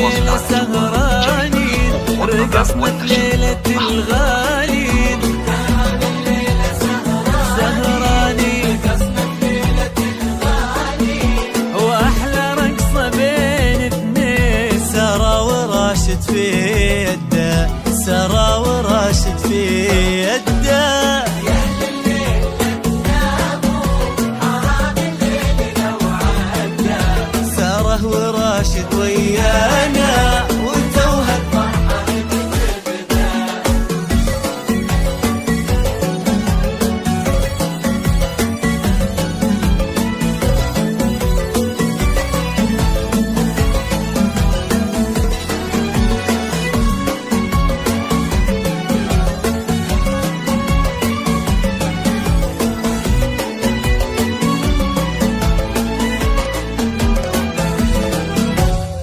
الليلة سهرانين، رقصنا في ليلة الغالين. سهرانين وأحلى رقصة بين اثنين، سارة وراشد في يده، سارة وراشد في يده. سارة وراشد ويانا وتوها الفرحة تبدا.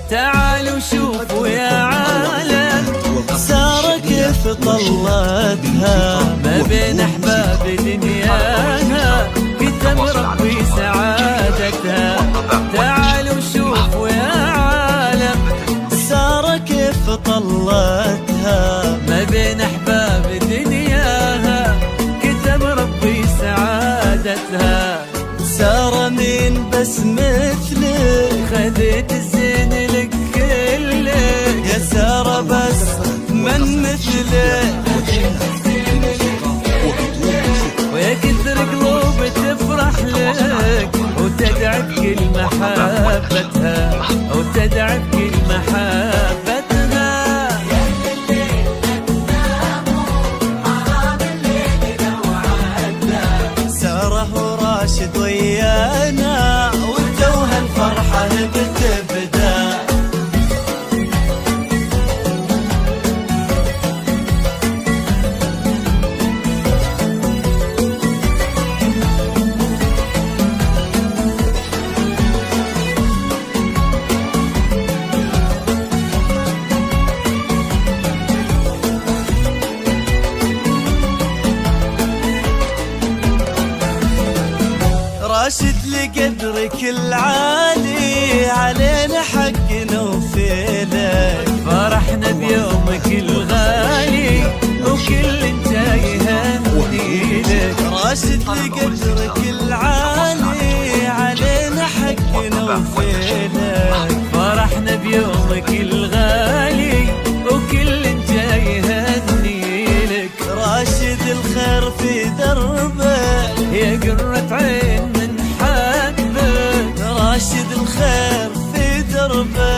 تعالوا شوفوا يا عالم سارة كيف طلتها ما بين أحباب دنياها، كتب ربي سعادتها. تعالوا شوفوا يا عالم سارة كيف طلتها ما بين أحباب دنياها، كتب ربي سعادتها. سارة مين بس مثلك، خذيت الزين لك كله يا سارة بس من مثلك. ويا كثر قلوب تفرح لك وتدعي بكل محبتها، وتدعي بكل محبتها. سارة وراشد ويانا وتوها الفرحة بتبدا. راشد لقدرك العالي علينا حقنا وفيلك، فرحنا بيومك الغالي وكل جاي يهني لك. راشد لقدرك العالي علينا حقنا وفيلك، فرحنا بيومك الغالي وكل جاي يهني لك. راشد الخير في دربك يا قرة عين من حبك، راشد الخير في دربك.